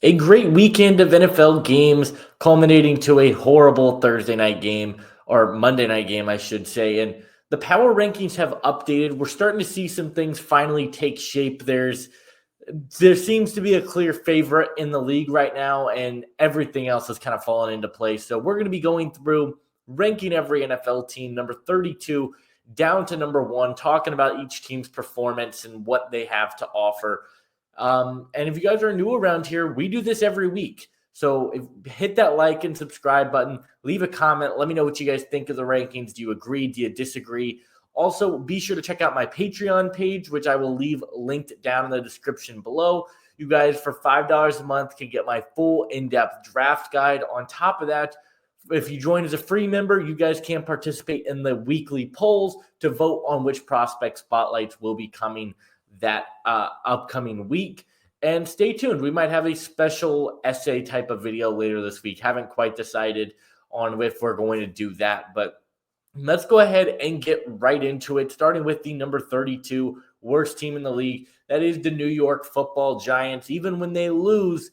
A great weekend of NFL games culminating to a horrible Thursday night game or Monday night game, I should say. And the power rankings have updated. We're starting to see some things finally take shape. There seems to be a clear favorite in the league right now, and everything else has kind of fallen into place. So we're going to be going through ranking every NFL team, number 32 down to number 1, talking about each team's performance and what they have to offer. And if you guys are new around here, we do this every week. So hit that like and subscribe button, leave a comment. Let me know what you guys think of the rankings. Do you agree? Do you disagree? Also, be sure to check out my Patreon page, which I will leave linked down in the description below. You guys, for $5 a month, can get my full in-depth draft guide. On top of that, if you join as a free member, you guys can participate in the weekly polls to vote on which prospect spotlights will be coming that upcoming week. And stay tuned. We might have a special essay type of video later this week. Haven't quite decided on if we're going to do that, but let's go ahead and get right into it, starting with the number 32 worst team in the league. That is the New York Football Giants. Even when they lose,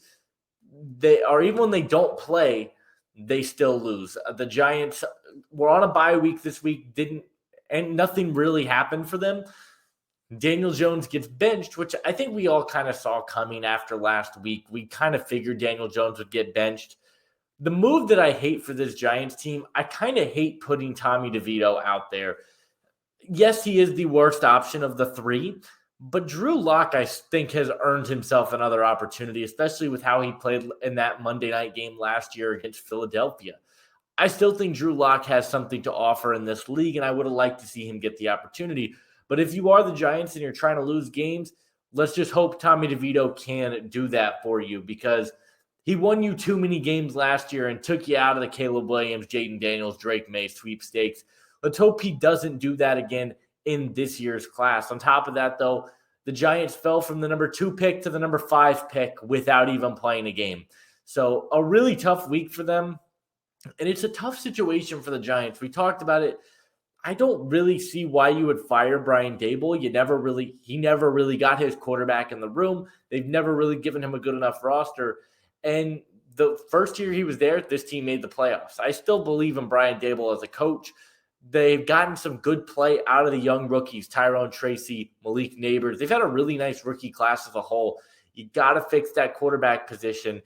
even when they don't play, they still lose. The Giants were on a bye week this week, and nothing really happened for them. Daniel Jones gets benched, which I think we all kind of saw coming after last week. We kind of figured Daniel Jones would get benched. The move that I hate for this Giants team, I kind of hate putting Tommy DeVito out there. Yes, he is the worst option of the three, but Drew Lock, I think, has earned himself another opportunity, especially with how he played in that Monday night game last year against Philadelphia. I still think Drew Lock has something to offer in this league, and I would have liked to see him get the opportunity. But if you are the Giants and you're trying to lose games, let's just hope Tommy DeVito can do that for you, because he won you too many games last year and took you out of the Caleb Williams, Jaden Daniels, Drake May sweepstakes. Let's hope he doesn't do that again in this year's class. On top of that, though, the Giants fell from the number 2 pick to the number 5 pick without even playing a game. So a really tough week for them. And it's a tough situation for the Giants. We talked about it. I don't really see why you would fire Brian Daboll. He never really got his quarterback in the room. They've never really given him a good enough roster. And the first year he was there, this team made the playoffs. I still believe in Brian Daboll as a coach. They've gotten some good play out of the young rookies, Tyrone Tracy, Malik Neighbors. They've had a really nice rookie class as a whole. You got to fix that quarterback position.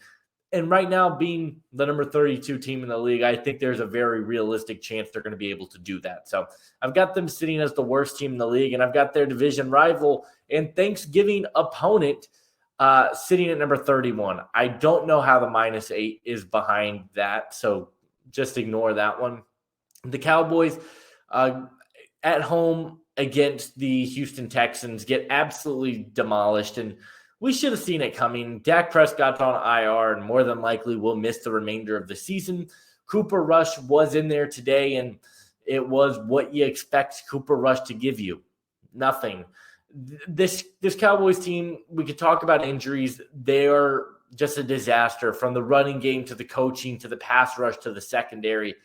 And right now, being the number 32 team in the league, I think there's a very realistic chance they're going to be able to do that. So I've got them sitting as the worst team in the league, and I've got their division rival and Thanksgiving opponent sitting at number 31. I don't know how the -8 is behind that, so just ignore that one. The Cowboys at home against the Houston Texans get absolutely demolished, and we should have seen it coming. Dak Prescott's on IR and more than likely will miss the remainder of the season. Cooper Rush was in there today, and it was what you expect Cooper Rush to give you. Nothing. This Cowboys team, we could talk about injuries. They are just a disaster, from the running game to the coaching to the pass rush to the secondary.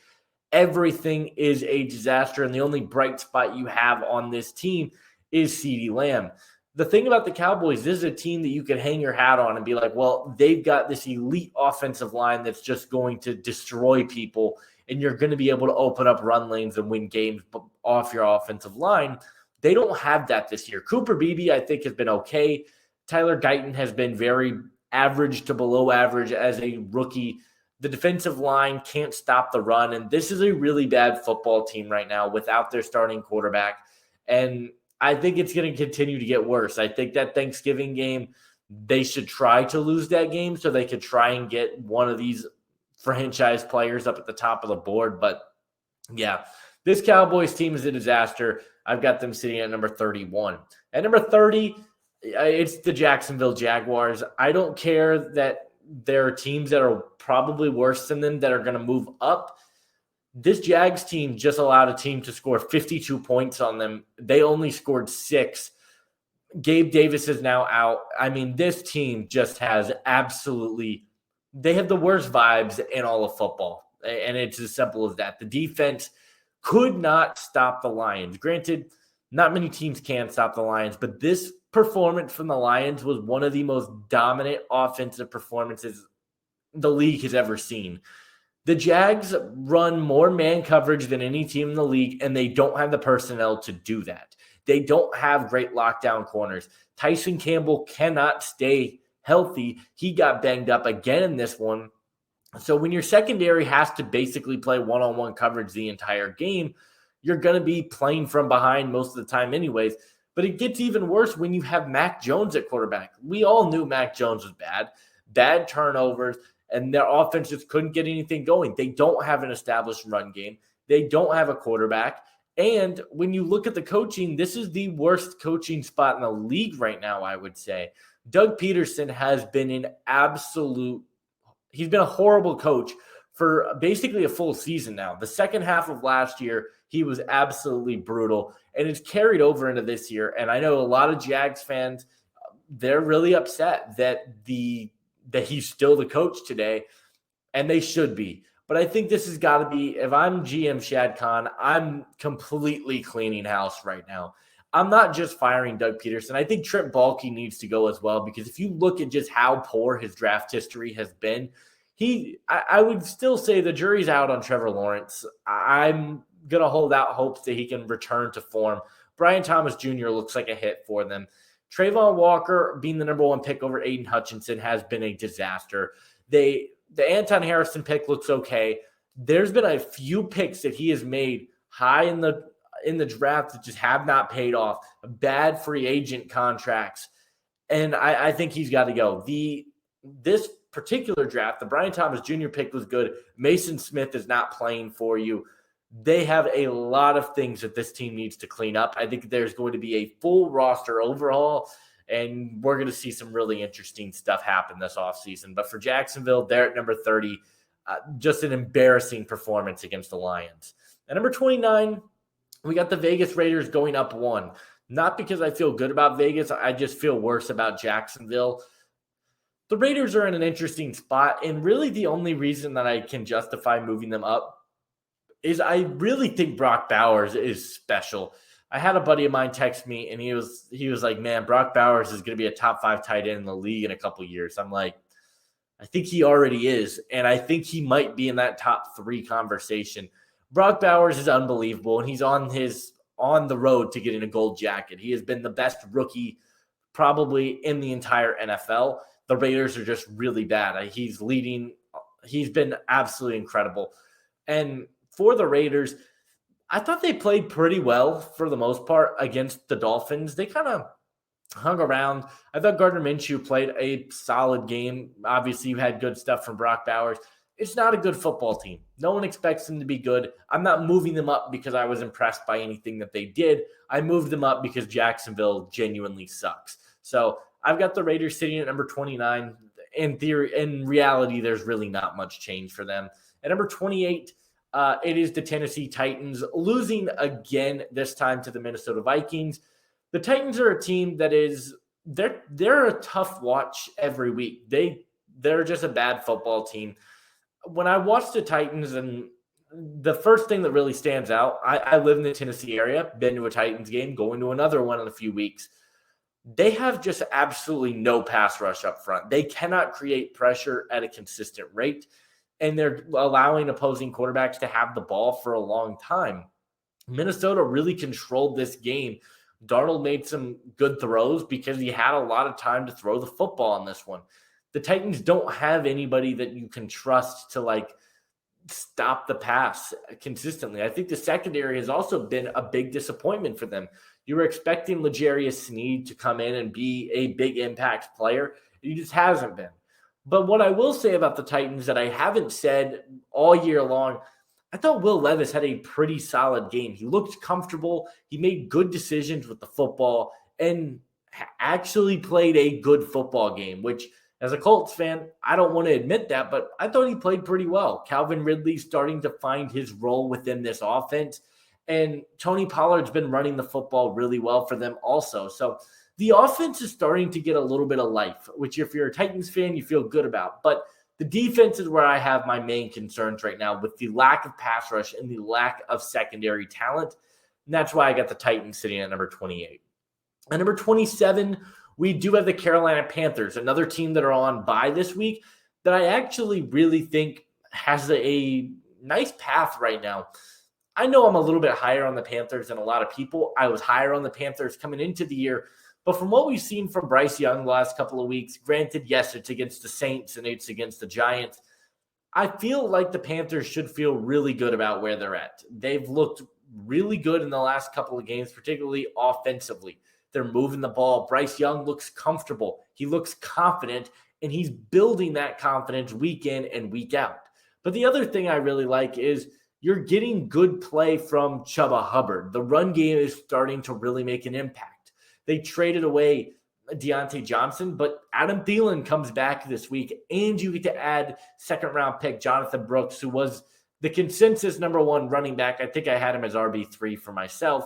Everything is a disaster, and the only bright spot you have on this team is CeeDee Lamb. The thing about the Cowboys, this is a team that you can hang your hat on and be like, well, they've got this elite offensive line that's just going to destroy people, and you're going to be able to open up run lanes and win games off your offensive line. They don't have that this year. Cooper Beebe, I think, has been okay. Tyler Guyton has been very average to below average as a rookie. The defensive line can't stop the run, and this is a really bad football team right now without their starting quarterback. And I think it's going to continue to get worse. I think that Thanksgiving game, they should try to lose that game so they could try and get one of these franchise players up at the top of the board. But yeah, this Cowboys team is a disaster. I've got them sitting at number 31. At number 30, it's the Jacksonville Jaguars. I don't care that there are teams that are probably worse than them that are going to move up. This Jags team just allowed a team to score 52 points on them. They only scored 6. Gabe Davis is now out. I mean, this team just has they have the worst vibes in all of football. And it's as simple as that. The defense could not stop the Lions. Granted, not many teams can stop the Lions, but this performance from the Lions was one of the most dominant offensive performances the league has ever seen. The Jags run more man coverage than any team in the league, and they don't have the personnel to do that. They don't have great lockdown corners. Tyson Campbell cannot stay healthy. He got banged up again in this one. So when your secondary has to basically play one-on-one coverage the entire game, you're going to be playing from behind most of the time anyways. But it gets even worse when you have Mac Jones at quarterback. We all knew Mac Jones was bad turnovers, and their offense just couldn't get anything going. They don't have an established run game. They don't have a quarterback. And when you look at the coaching, this is the worst coaching spot in the league right now, I would say. Doug Peterson has been he's been a horrible coach for basically a full season now. The second half of last year, he was absolutely brutal, and it's carried over into this year. And I know a lot of Jags fans, they're really upset that he's still the coach today, and they should be. But I think this has got to be, if I'm GM Shad Khan, I'm completely cleaning house right now. I'm not just firing Doug Peterson. I think Trent Baalke needs to go as well, because if you look at just how poor his draft history has been, I would still say the jury's out on Trevor Lawrence. I'm going to hold out hopes that he can return to form. Brian Thomas Jr. looks like a hit for them. Trayvon Walker being the number one pick over Aiden Hutchinson has been a disaster. The Anton Harrison pick looks okay. There's been a few picks that he has made high in the draft that just have not paid off. Bad free agent contracts. And I think he's got to go. This particular draft, the Brian Thomas Jr. pick was good. Mason Smith is not playing for you. They have a lot of things that this team needs to clean up. I think there's going to be a full roster overhaul, and we're going to see some really interesting stuff happen this offseason. But for Jacksonville, they're at number 30. Just an embarrassing performance against the Lions. At number 29, we got the Vegas Raiders going up 1. Not because I feel good about Vegas. I just feel worse about Jacksonville. The Raiders are in an interesting spot, and really the only reason that I can justify moving them up is I really think Brock Bowers is special. I had a buddy of mine text me, and he was like, man, Brock Bowers is going to be a top 5 tight end in the league in a couple years. I'm like, I think he already is, and I think he might be in that top 3 conversation. Brock Bowers is unbelievable, and he's on the road to getting a gold jacket. He has been the best rookie probably in the entire NFL. The Raiders are just really bad. He's been absolutely incredible. And for the Raiders, I thought they played pretty well for the most part against the Dolphins. They kind of hung around. I thought Gardner Minshew played a solid game. Obviously, you had good stuff from Brock Bowers. It's not a good football team. No one expects them to be good. I'm not moving them up because I was impressed by anything that they did. I moved them up because Jacksonville genuinely sucks. So I've got the Raiders sitting at number 29. In reality, there's really not much change for them. At number 28, it is the Tennessee Titans, losing again, this time to the Minnesota Vikings. The Titans are a team that they're a tough watch every week. They're just a bad football team. When I watch the Titans, and the first thing that really stands out, I live in the Tennessee area, been to a Titans game, going to another one in a few weeks. They have just absolutely no pass rush up front. They cannot create pressure at a consistent rate, and they're allowing opposing quarterbacks to have the ball for a long time. Minnesota really controlled this game. Darnold made some good throws because he had a lot of time to throw the football on this one. The Titans don't have anybody that you can trust to stop the pass consistently. I think the secondary has also been a big disappointment for them. You were expecting L'Jarius Sneed to come in and be a big impact player. He just hasn't been. But what I will say about the Titans that I haven't said all year long, I thought Will Levis had a pretty solid game. He looked comfortable. He made good decisions with the football and actually played a good football game, which as a Colts fan, I don't want to admit that, but I thought he played pretty well. Calvin Ridley's starting to find his role within this offense, and Tony Pollard's been running the football really well for them also. So the offense is starting to get a little bit of life, which if you're a Titans fan, you feel good about. But the defense is where I have my main concerns right now with the lack of pass rush and the lack of secondary talent. And that's why I got the Titans sitting at number 28. At number 27, we do have the Carolina Panthers, another team that are on bye this week that I actually really think has a nice path right now. I know I'm a little bit higher on the Panthers than a lot of people. I was higher on the Panthers coming into the year. But from what we've seen from Bryce Young the last couple of weeks, granted, yes, it's against the Saints and it's against the Giants, I feel like the Panthers should feel really good about where they're at. They've looked really good in the last couple of games, particularly offensively. They're moving the ball. Bryce Young looks comfortable. He looks confident, and he's building that confidence week in and week out. But the other thing I really like is you're getting good play from Chuba Hubbard. The run game is starting to really make an impact. They traded away Deontay Johnson, but Adam Thielen comes back this week, and you get to add second-round pick Jonathan Brooks, who was the consensus number one running back. I think I had him as RB3 for myself,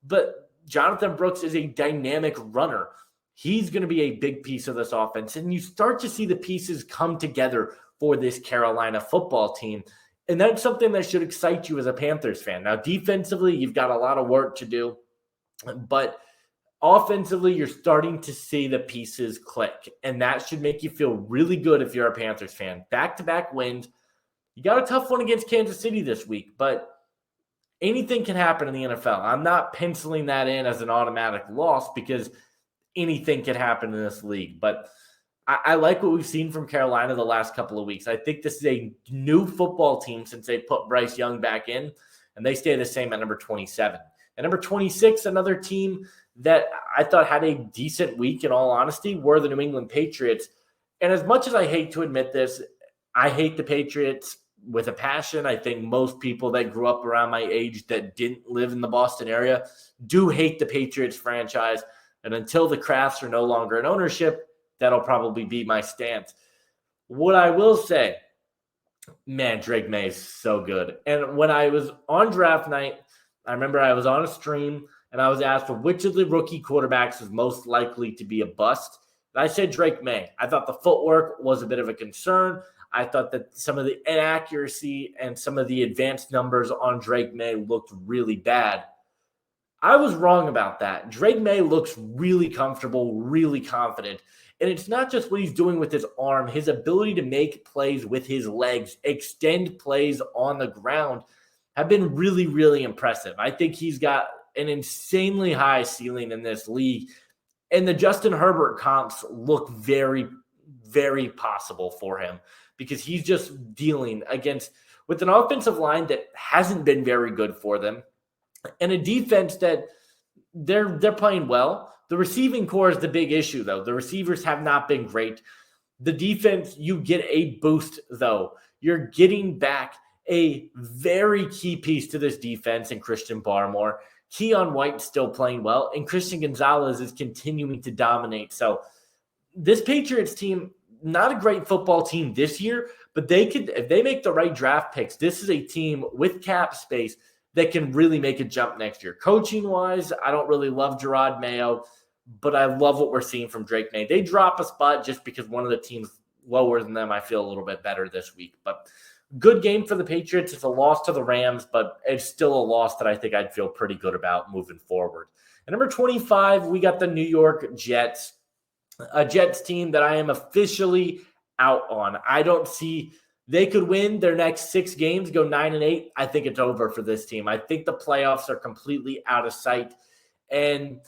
but Jonathan Brooks is a dynamic runner. He's going to be a big piece of this offense, and you start to see the pieces come together for this Carolina football team, and that's something that should excite you as a Panthers fan. Now, defensively, you've got a lot of work to do, but offensively, you're starting to see the pieces click, and that should make you feel really good if you're a Panthers fan. Back-to-back wins. You got a tough one against Kansas City this week, but anything can happen in the NFL. I'm not penciling that in as an automatic loss because anything can happen in this league. But I like what we've seen from Carolina the last couple of weeks. I think this is a new football team since they put Bryce Young back in, and they stay the same at number 27. At number 26, another team that I thought had a decent week, in all honesty, were the New England Patriots. And as much as I hate to admit this, I hate the Patriots with a passion. I think most people that grew up around my age that didn't live in the Boston area do hate the Patriots franchise. And until the Crafts are no longer in ownership, that'll probably be my stance. What I will say, man, Drake May is so good. And when I was on draft night, I remember I was on a stream and I was asked which of the rookie quarterbacks is most likely to be a bust. And I said Drake May. I thought the footwork was a bit of a concern. I thought that some of the inaccuracy and some of the advanced numbers on Drake May looked really bad. I was wrong about that. Drake May looks really comfortable, really confident. And it's not just what he's doing with his arm, his ability to make plays with his legs, extend plays on the ground have been really, really impressive. I think he's got an insanely high ceiling in this league. And the Justin Herbert comps look very, very possible for him because he's just dealing with an offensive line that hasn't been very good for them and a defense that they're playing well. The receiving core is the big issue, though. The receivers have not been great. The defense, you get a boost, though. You're getting back a very key piece to this defense in Christian Barmore. Keon White's still playing well, and Christian Gonzalez is continuing to dominate. So this Patriots team, not a great football team this year, but if they make the right draft picks, this is a team with cap space that can really make a jump next year. Coaching-wise, I don't really love Gerard Mayo, but I love what we're seeing from Drake May. They drop a spot just because one of the teams lower than them I feel a little bit better this week. But good game for the Patriots. It's a loss to the Rams, but it's still a loss that I think I'd feel pretty good about moving forward. At number 25, we got the New York Jets, a Jets team that I am officially out on. I don't see they could win their next 6 games, go 9-8. I think it's over for this team. I think the playoffs are completely out of sight. And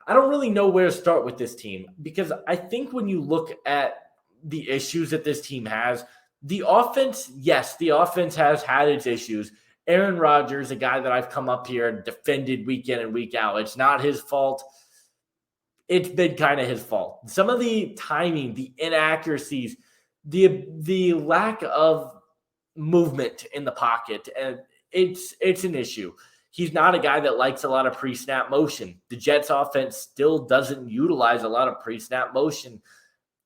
I don't really know where to start with this team because I think when you look at the issues that this team has, the offense, yes, the offense has had its issues. Aaron Rodgers, a guy that I've come up here and defended week in and week out. It's not his fault. It's been kind of his fault. Some of the timing, the inaccuracies, the lack of movement in the pocket, and it's an issue. He's not a guy that likes a lot of pre-snap motion. The Jets offense still doesn't utilize a lot of pre-snap motion,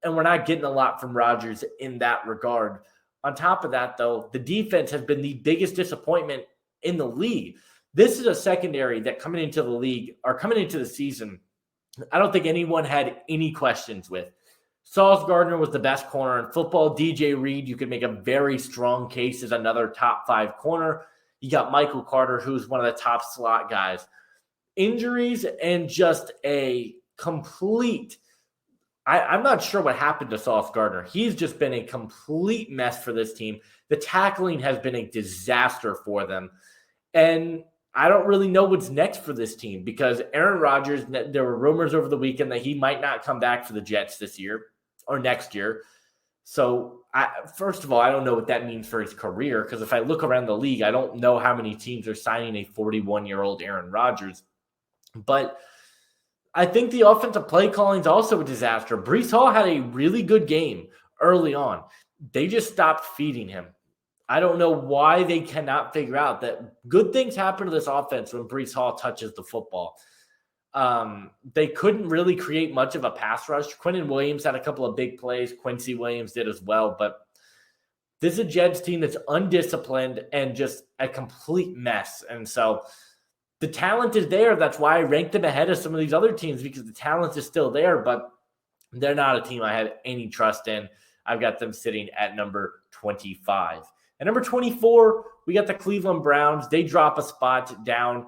and we're not getting a lot from Rodgers in that regard. On top of that, though, the defense has been the biggest disappointment in the league. This is a secondary that coming into the season, I don't think anyone had any questions with. Sauce Gardner was the best corner in football. DJ Reed, you could make a very strong case as another top 5 corner. You got Michael Carter, who's one of the top slot guys. injuries and just a complete I'm not sure what happened to Sauce Gardner. He's just been a complete mess for this team. The tackling has been a disaster for them. And I don't really know what's next for this team because Aaron Rodgers, there were rumors over the weekend that he might not come back for the Jets this year or next year. So, first of all, I don't know what that means for his career because if I look around the league, I don't know how many teams are signing a 41-year-old Aaron Rodgers. But I think the offensive play calling is also a disaster. Breece Hall had a really good game early on. They just stopped feeding him. I don't know why they cannot figure out that good things happen to this offense when Breece Hall touches the football. They couldn't really create much of a pass rush. Quinnen Williams had a couple of big plays. Quincy Williams did as well. But this is a Jets team that's undisciplined and just a complete mess. And so the talent is there. That's why I ranked them ahead of some of these other teams because the talent is still there, but they're not a team I have any trust in. I've got them sitting at number 25. At number 24, we got the Cleveland Browns. They drop a spot down.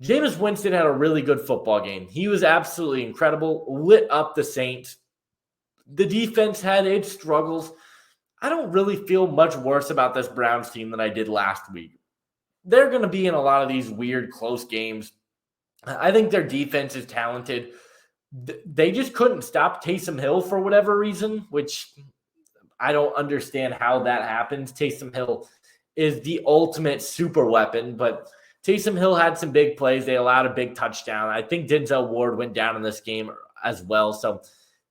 Jameis Winston had a really good football game. He was absolutely incredible, lit up the Saints. The defense had its struggles. I don't really feel much worse about this Browns team than I did last week. They're going to be in a lot of these weird, close games. I think their defense is talented. They just couldn't stop Taysom Hill for whatever reason, which I don't understand how that happens. Taysom Hill is the ultimate super weapon, but Taysom Hill had some big plays. They allowed a big touchdown. I think Denzel Ward went down in this game as well. So,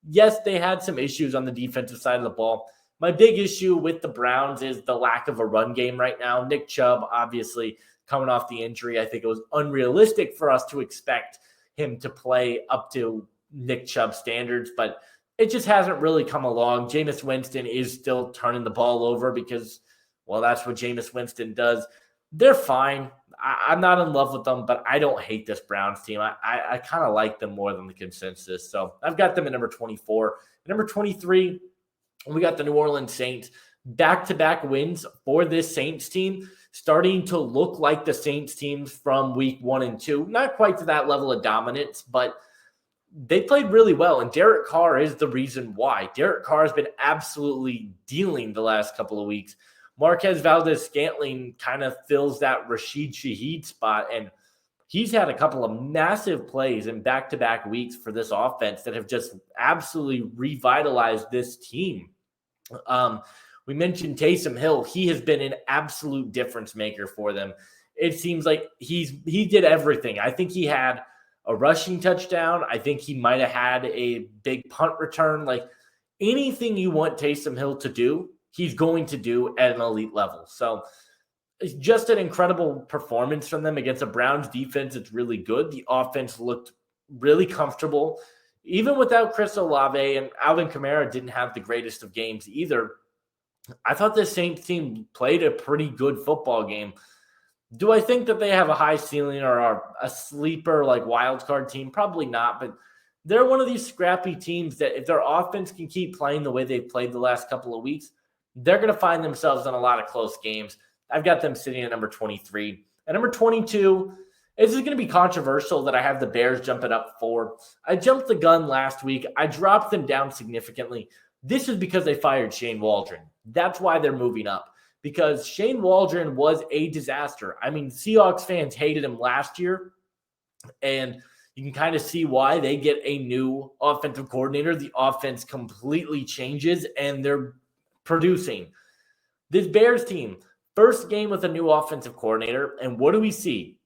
yes, they had some issues on the defensive side of the ball. My big issue with the Browns is the lack of a run game right now. Nick Chubb, obviously, coming off the injury. I think it was unrealistic for us to expect him to play up to Nick Chubb standards, but it just hasn't really come along. Jameis Winston is still turning the ball over because, well, that's what Jameis Winston does. They're fine. I'm not in love with them, but I don't hate this Browns team. I kind of like them more than the consensus. So I've got them at number 24. At number 23, we got the New Orleans Saints. Back-to-back wins for this Saints team, starting to look like the Saints teams from week 1 and 2. Not quite to that level of dominance, but they played really well, and Derek Carr is the reason why. Derek Carr has been absolutely dealing the last couple of weeks. Marquez Valdez-Scantling kind of fills that Rashid Shaheed spot, and he's had a couple of massive plays in back-to-back weeks for this offense that have just absolutely revitalized this team. We mentioned Taysom Hill. He has been an absolute difference maker for them. It seems like he did everything. I think he had a rushing touchdown. I think he might have had a big punt return. Like anything you want Taysom Hill to do, he's going to do at an elite level. So it's just an incredible performance from them against a Browns defense. It's really good. The offense looked really comfortable. Even without Chris Olave, and Alvin Kamara didn't have the greatest of games either. I thought this Saints team played a pretty good football game. Do I think that they have a high ceiling or are a sleeper like wild card team? Probably not, but they're one of these scrappy teams that if their offense can keep playing the way they've played the last couple of weeks, they're going to find themselves in a lot of close games. I've got them sitting at number 23. At number 22, this is going to be controversial that I have the Bears jumping up 4. I jumped the gun last week. I dropped them down significantly. This is because they fired Shane Waldron. That's why they're moving up. Because Shane Waldron was a disaster. I mean, Seahawks fans hated him last year, and you can kind of see why. They get a new offensive coordinator. The offense completely changes, and they're producing. This Bears team, first game with a new offensive coordinator, and what do we see?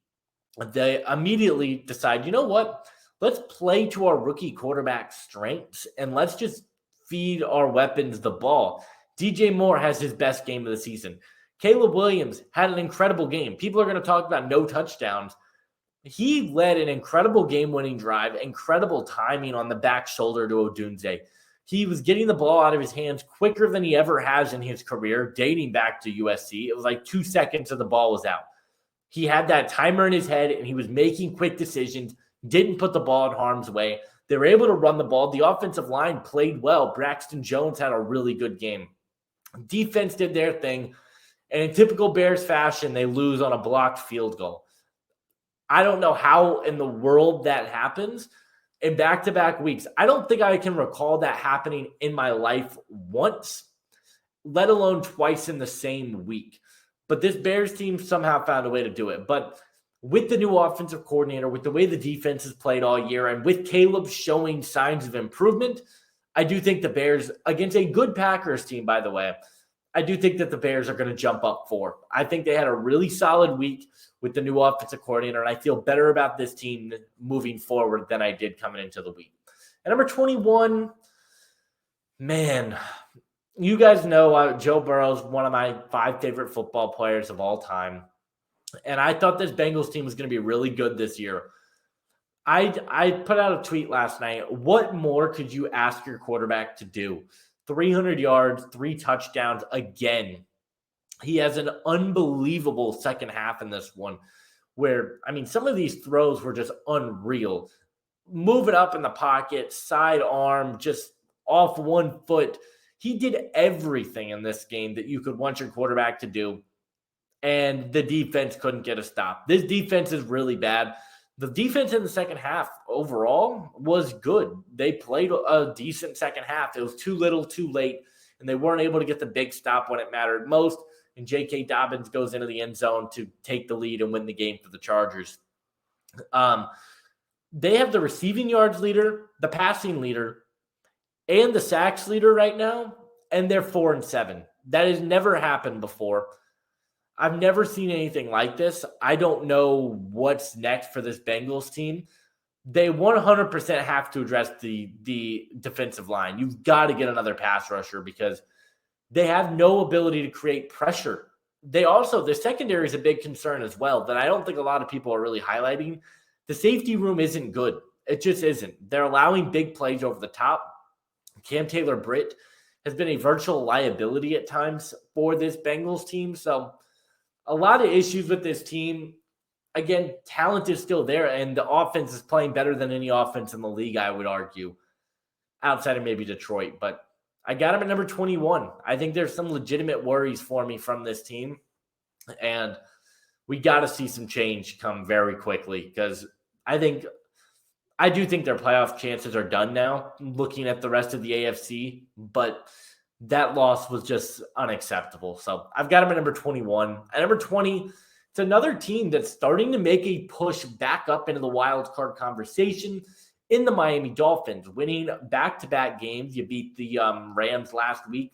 They immediately decide, you know what? Let's play to our rookie quarterback's strengths, and let's just feed our weapons the ball. DJ Moore has his best game of the season. Caleb Williams had an incredible game. People are going to talk about no touchdowns. He led an incredible game-winning drive, incredible timing on the back shoulder to Odunze. He was getting the ball out of his hands quicker than he ever has in his career, dating back to USC. It was like 2 seconds and the ball was out. He had that timer in his head, and he was making quick decisions, didn't put the ball in harm's way. They were able to run the ball. The offensive line played well. Braxton Jones had a really good game. Defense did their thing, and in typical Bears fashion, they lose on a blocked field goal. I don't know how in the world that happens in back-to-back weeks. I don't think I can recall that happening in my life once, let alone twice in the same week. But this Bears team somehow found a way to do it. But with the new offensive coordinator, with the way the defense has played all year, and with Caleb showing signs of improvement, I do think the Bears, against a good Packers team, by the way, I do think that the Bears are going to jump up 4. I think they had a really solid week with the new offensive coordinator, and I feel better about this team moving forward than I did coming into the week. At number 21, man, you guys know Joe Burrow is one of my 5 favorite football players of all time, and I thought this Bengals team was going to be really good this year. I put out a tweet last night. What more could you ask your quarterback to do? 300 yards, 3 touchdowns again. He has an unbelievable second half in this one where, I mean, some of these throws were just unreal. Move it up in the pocket, side arm, just off one foot. He did everything in this game that you could want your quarterback to do, and the defense couldn't get a stop. This defense is really bad. The defense in the second half overall was good. They played a decent second half. It was too little, too late, and they weren't able to get the big stop when it mattered most. And J.K. Dobbins goes into the end zone to take the lead and win the game for the Chargers. They have the receiving yards leader, the passing leader, and the sacks leader right now, and they're 4-7. That has never happened before. I've never seen anything like this. I don't know what's next for this Bengals team. They 100% have to address the defensive line. You've got to get another pass rusher because they have no ability to create pressure. Their secondary is a big concern as well that I don't think a lot of people are really highlighting. The safety room isn't good. It just isn't. They're allowing big plays over the top. Cam Taylor-Britt has been a virtual liability at times for this Bengals team. So a lot of issues with this team. Again, talent is still there, and the offense is playing better than any offense in the league, I would argue, outside of maybe Detroit. But I got him at number 21. I think there's some legitimate worries for me from this team, and we got to see some change come very quickly because I do think their playoff chances are done now, looking at the rest of the AFC, but that loss was just unacceptable. So I've got him at number 21. At number 20, it's another team that's starting to make a push back up into the wild card conversation in the Miami Dolphins, winning back-to-back games. You beat the Rams last week.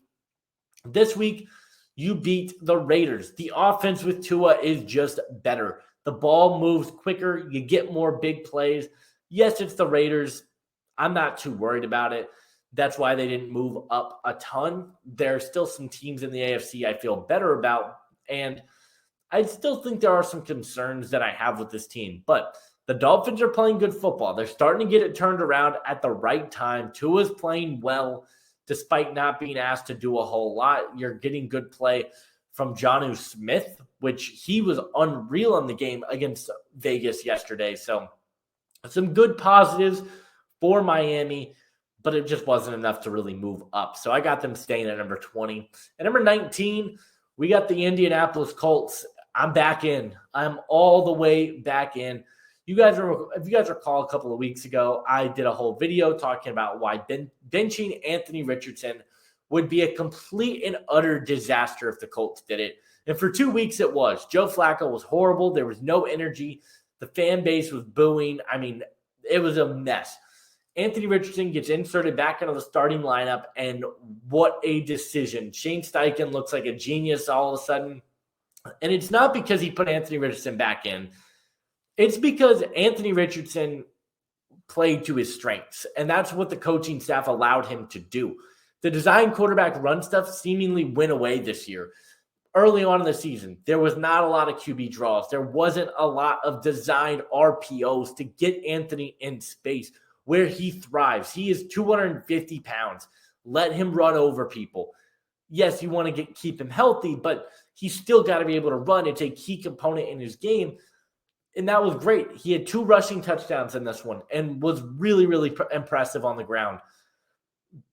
This week, you beat the Raiders. The offense with Tua is just better. The ball moves quicker. You get more big plays. Yes, it's the Raiders. I'm not too worried about it. That's why they didn't move up a ton. There are still some teams in the AFC I feel better about, and I still think there are some concerns that I have with this team. But the Dolphins are playing good football. They're starting to get it turned around at the right time. Tua's playing well despite not being asked to do a whole lot. You're getting good play from Jonnu Smith, which he was unreal in the game against Vegas yesterday. So some good positives for Miami, but it just wasn't enough to really move up. So I got them staying at number 20. At number 19, we got the Indianapolis Colts. I'm back in. I'm all the way back in. If you guys recall a couple of weeks ago, I did a whole video talking about why benching Anthony Richardson would be a complete and utter disaster if the Colts did it. And for 2 weeks it was. Joe Flacco was horrible. There was no energy. The fan base was booing. I mean, it was a mess. Anthony Richardson gets inserted back into the starting lineup, and what a decision. Shane Steichen looks like a genius all of a sudden. And it's not because he put Anthony Richardson back in. It's because Anthony Richardson played to his strengths, and that's what the coaching staff allowed him to do. The design quarterback run stuff seemingly went away this year. Early on in the season, there was not a lot of QB draws. There wasn't a lot of designed RPOs to get Anthony in space where he thrives. He is 250 pounds. Let him run over people. Yes, you want to keep him healthy, but he's still got to be able to run. It's a key component in his game, and that was great. He had 2 rushing touchdowns in this one and was really, really impressive on the ground.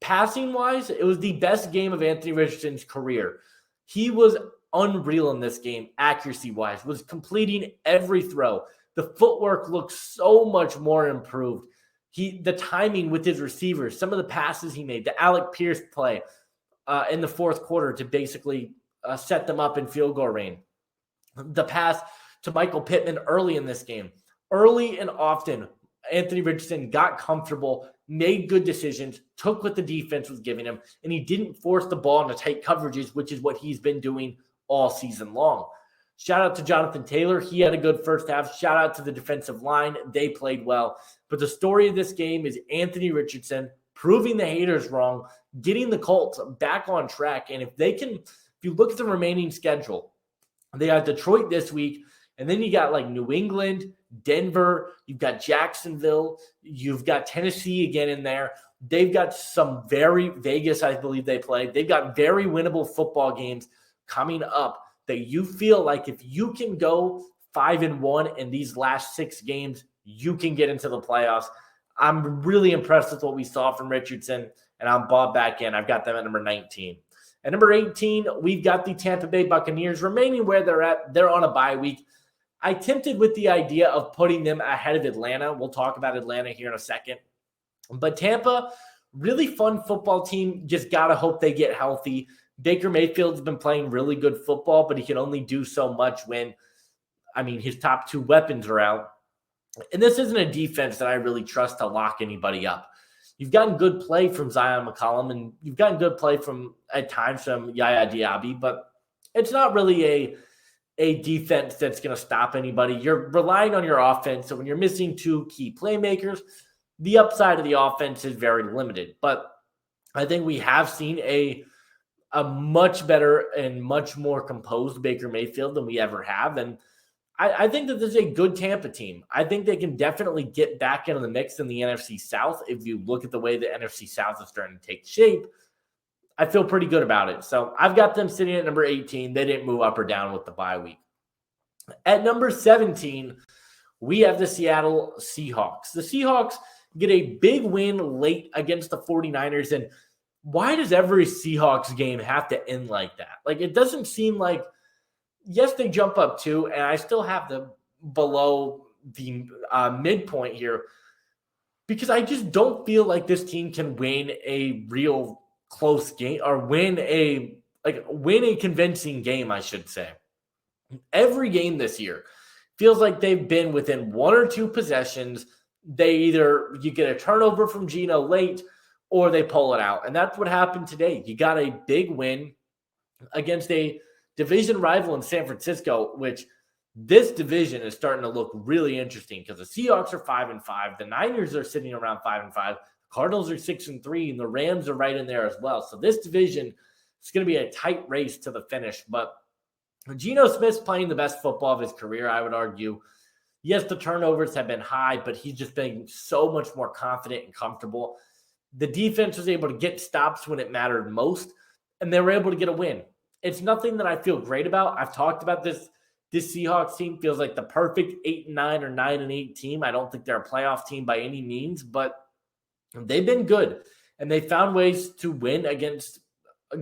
Passing-wise, it was the best game of Anthony Richardson's career. He was unreal in this game, accuracy-wise, was completing every throw. The footwork looks so much more improved. The timing with his receivers, some of the passes he made, the Alec Pierce play in the fourth quarter to basically set them up in field goal range. The pass to Michael Pittman early in this game. Early and often, Anthony Richardson got comfortable, made good decisions, took what the defense was giving him, and he didn't force the ball into tight coverages, which is what he's been doing all season long. Shout out to Jonathan Taylor. He had a good first half. Shout out to the defensive line. They played well. But the story of this game is Anthony Richardson proving the haters wrong, getting the Colts back on track. And if you look at the remaining schedule, they got Detroit this week, and then you got like New England, Denver, you've got Jacksonville, you've got Tennessee again in there. They've got some Vegas, I believe they play. They've got very winnable football games coming up that you feel like if you can go 5-1 in these last 6 games, you can get into the playoffs. I'm really impressed with what we saw from Richardson, and I'm bought back in. I've got them at number 19. At number 18, we've got the Tampa Bay Buccaneers remaining where they're at. They're on a bye week. I tempted with the idea of putting them ahead of Atlanta. We'll talk about Atlanta here in a second. But Tampa, really fun football team. Just got to hope they get healthy. Baker Mayfield's been playing really good football, but he can only do so much when, his top 2 weapons are out. And this isn't a defense that I really trust to lock anybody up. You've gotten good play from Zion McCollum, and you've gotten good play at times from Yaya Diaby, but it's not really a defense that's going to stop anybody. You're relying on your offense. So when you're missing 2 key playmakers, the upside of the offense is very limited. But I think we have seen a much better and much more composed Baker Mayfield than we ever have. And I think that this is a good Tampa team. I think they can definitely get back into the mix in the NFC South. If you look at the way the NFC South is starting to take shape, I feel pretty good about it. So I've got them sitting at number 18. They didn't move up or down with the bye week. At number 17, we have the Seattle Seahawks. The Seahawks get a big win late against the 49ers. And why does every Seahawks game have to end like that? Like, it doesn't seem like, yes, they jump up 2, and I still have them below the midpoint here because I just don't feel like this team can win a real close game or win a convincing game, I should say. Every game this year feels like they've been within 1 or 2 possessions. You get a turnover from Geno late or they pull it out. And that's what happened today. You got a big win against a division rival in San Francisco, which this division is starting to look really interesting because the Seahawks are 5-5. The Niners are sitting around 5-5. Cardinals are 6-3, and the Rams are right in there as well. So this division is going to be a tight race to the finish. But Geno Smith's playing the best football of his career, I would argue. Yes, the turnovers have been high, but he's just been so much more confident and comfortable. The defense was able to get stops when it mattered most, and they were able to get a win. It's nothing that I feel great about. I've talked about this. This Seahawks team feels like the perfect 8-9 or 9-8 team. I don't think they're a playoff team by any means, but they've been good, and they found ways to win against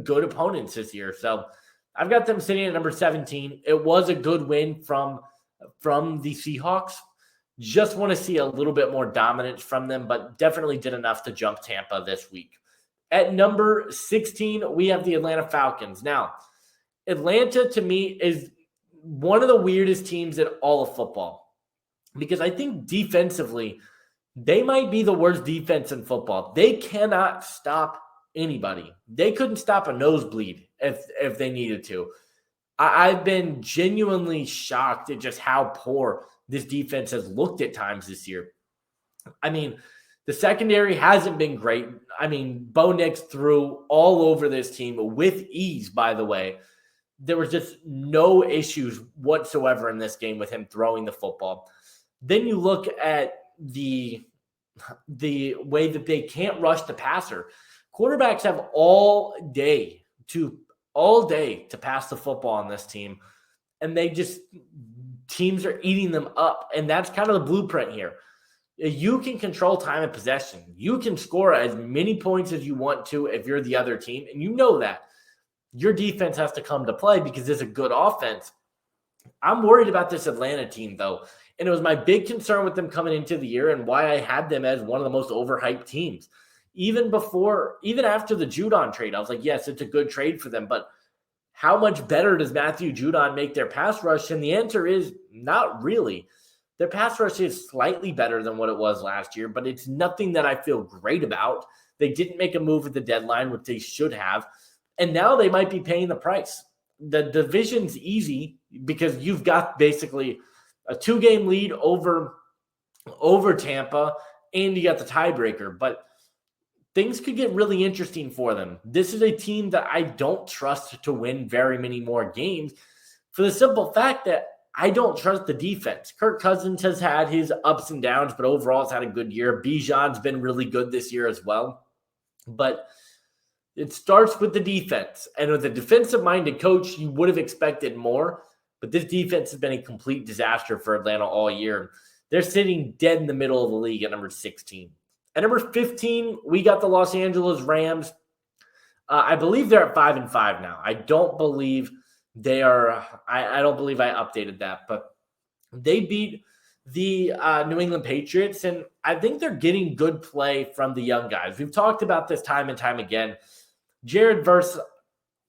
good opponents this year. So I've got them sitting at number 17. It was a good win from the Seahawks. Just want to see a little bit more dominance from them, but definitely did enough to jump Tampa this week. At number 16, we have the Atlanta Falcons. Now, Atlanta, to me, is one of the weirdest teams in all of football because I think defensively, they might be the worst defense in football. They cannot stop anybody. They couldn't stop a nosebleed if they needed to. I've been genuinely shocked at just how poor this defense has looked at times this year. The secondary hasn't been great. Bo Nix threw all over this team with ease, by the way. There was just no issues whatsoever in this game with him throwing the football. Then you look at the way that they can't rush the passer. Quarterbacks have all day to pass the football on this team, and teams are eating them up, and that's kind of the blueprint here. You can control time of possession. You can score as many points as you want to if you're the other team, and you know that. Your defense has to come to play because it's a good offense. I'm worried about this Atlanta team, though. And it was my big concern with them coming into the year and why I had them as one of the most overhyped teams. Even after the Judon trade, I was like, yes, it's a good trade for them, but how much better does Matthew Judon make their pass rush? And the answer is not really. Their pass rush is slightly better than what it was last year, but it's nothing that I feel great about. They didn't make a move at the deadline, which they should have. And now they might be paying the price. The division's easy because you've got basically a 2-game lead over Tampa, and you got the tiebreaker. But things could get really interesting for them. This is a team that I don't trust to win very many more games for the simple fact that I don't trust the defense. Kirk Cousins has had his ups and downs, but overall has had a good year. Bijan's been really good this year as well. But it starts with the defense. And with a defensive-minded coach, you would have expected more. But this defense has been a complete disaster for Atlanta all year. They're sitting dead in the middle of the league at number 16. At number 15, we got the Los Angeles Rams. I believe they're at 5-5 now. I don't believe they are. I don't believe I updated that, but they beat the New England Patriots, and I think they're getting good play from the young guys. We've talked about this time and time again. Jared Verse,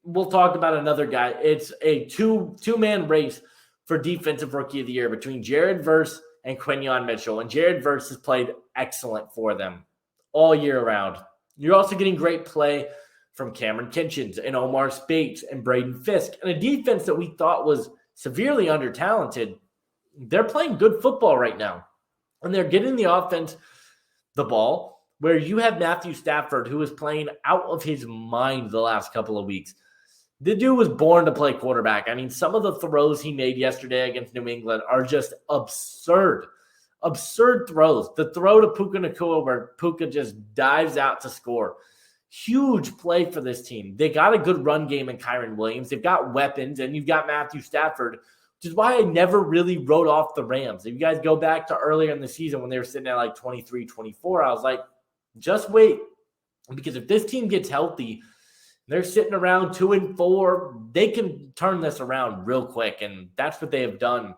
we'll talk about another guy. It's a two-man race for Defensive Rookie of the Year between Jared Verse and Quinyon Mitchell, and Jared Verse has played excellent for them all year round. You're also getting great play from Cameron Kinchens and Omar Speights and Braden Fisk, and a defense that we thought was severely under-talented. They're playing good football right now, and they're getting the offense the ball, where you have Matthew Stafford, who is playing out of his mind the last couple of weeks. The dude was born to play quarterback. I mean, some of the throws he made yesterday against New England are just absurd. Absurd throws. The throw to Puka Nacua where Puka just dives out to score. Huge play for this team. They got a good run game in Kyron Williams. They've got weapons, and you've got Matthew Stafford, which is why I never really wrote off the Rams. If you guys go back to earlier in the season when they were sitting at like 23-24, I was like, just wait. Because if this team gets healthy, they're sitting around 2-4. They can turn this around real quick, and that's what they have done.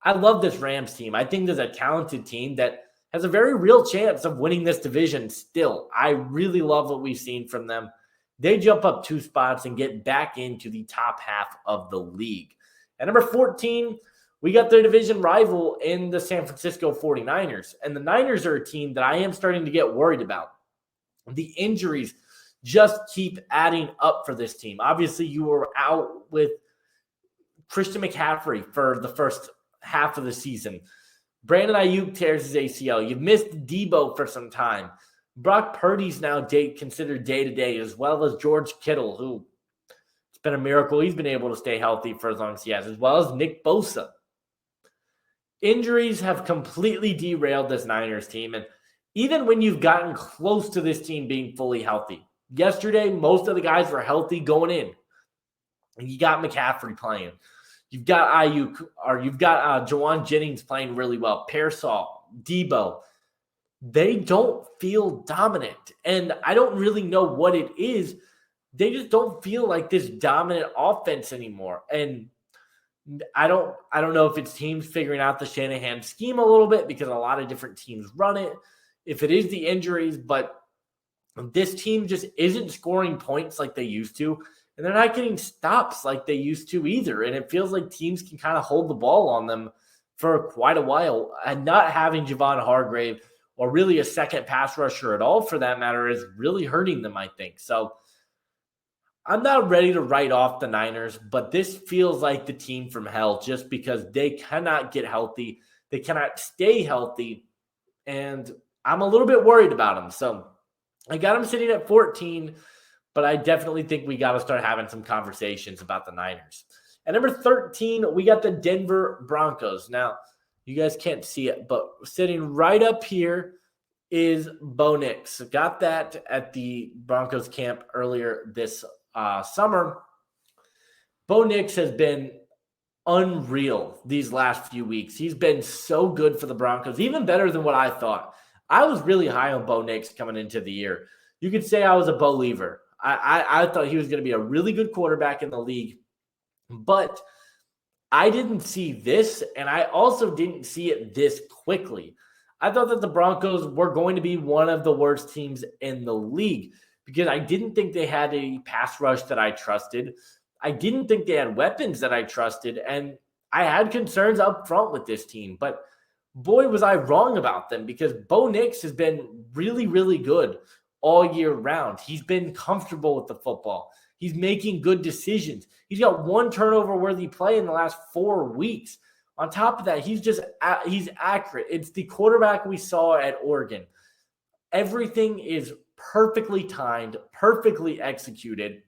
I love this Rams team. I think there's a talented team that has a very real chance of winning this division still. I really love what we've seen from them. They jump up 2 spots and get back into the top half of the league. At number 14, we got their division rival in the San Francisco 49ers. And the Niners are a team that I am starting to get worried about. The injuries just keep adding up for this team. Obviously, you were out with Christian McCaffrey for the first half of the season. Brandon Ayuk tears his ACL. You've missed Debo for some time. Brock Purdy's now considered day-to-day, as well as George Kittle, who it's been a miracle he's been able to stay healthy for as long as he has, as well as Nick Bosa. Injuries have completely derailed this Niners team, and even when you've gotten close to this team being fully healthy, yesterday, most of the guys were healthy going in. And you got McCaffrey playing. You've got Ayuk, or you've got Jawan Jennings playing really well. Pearsall, Debo. They don't feel dominant. And I don't really know what it is. They just don't feel like this dominant offense anymore. And I don't know if it's teams figuring out the Shanahan scheme a little bit because a lot of different teams run it. If it is the injuries, but this team just isn't scoring points like they used to. And they're not getting stops like they used to either. And it feels like teams can kind of hold the ball on them for quite a while. And not having Javon Hargrave or really a second pass rusher at all for that matter is really hurting them, I think. So I'm not ready to write off the Niners, but this feels like the team from hell just because they cannot get healthy. They cannot stay healthy. And I'm a little bit worried about them. So I got them sitting at 14. But I definitely think we got to start having some conversations about the Niners. At number 13, we got the Denver Broncos. Now, you guys can't see it, but sitting right up here is Bo Nix. Got that at the Broncos camp earlier this summer. Bo Nix has been unreal these last few weeks. He's been so good for the Broncos, even better than what I thought. I was really high on Bo Nix coming into the year. You could say I was a believer. I thought he was going to be a really good quarterback in the league. But I didn't see this, and I also didn't see it this quickly. I thought that the Broncos were going to be one of the worst teams in the league because I didn't think they had a pass rush that I trusted. I didn't think they had weapons that I trusted, and I had concerns up front with this team. But boy, was I wrong about them because Bo Nix has been really, really good all year round. He's been comfortable with the football. He's making good decisions. He's got one turnover-worthy play in the last 4 weeks. On top of that, he's accurate. It's the quarterback we saw at Oregon. Everything is perfectly timed, perfectly executed.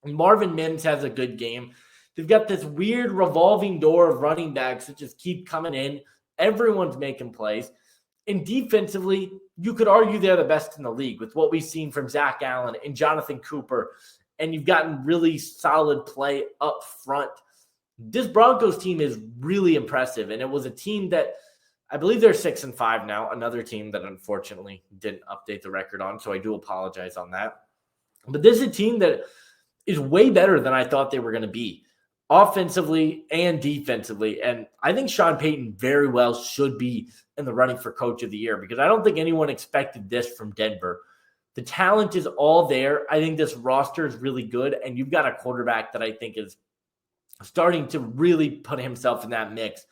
Marvin Mims has a good game. They've got this weird revolving door of running backs that just keep coming in. Everyone's making plays. And defensively, you could argue they're the best in the league with what we've seen from Zach Allen and Jonathan Cooper. And you've gotten really solid play up front. This Broncos team is really impressive. And it was a team that I believe they're 6-5 now. Another team that unfortunately didn't update the record on. So I do apologize on that. But this is a team that is way better than I thought they were going to be, offensively and defensively. And I think Sean Payton very well should be in the running for coach of the year because I don't think anyone expected this from Denver. The talent is all there. I think this roster is really good. And you've got a quarterback that I think is starting to really put himself in that mix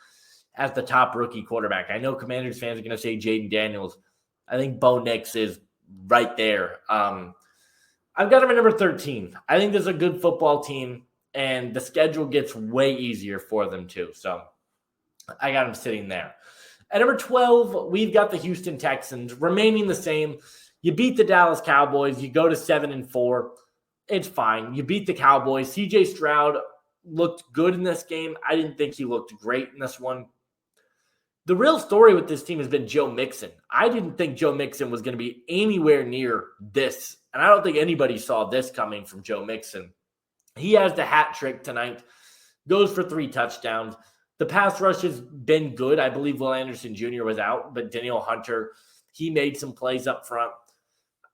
as the top rookie quarterback. I know Commanders fans are going to say Jaden Daniels. I think Bo Nix is right there. I've got him at number 13. I think this is a good football team, and the schedule gets way easier for them too. So I got him sitting there. At number 12, we've got the Houston Texans remaining the same. You beat the Dallas Cowboys. You go to 7-4. It's fine. You beat the Cowboys. CJ Stroud looked good in this game. I didn't think he looked great in this one. The real story with this team has been Joe Mixon. I didn't think Joe Mixon was going to be anywhere near this. And I don't think anybody saw this coming from Joe Mixon. He has the hat trick tonight. Goes for 3 touchdowns. The pass rush has been good. I believe Will Anderson Jr. was out, but Daniel Hunter, he made some plays up front.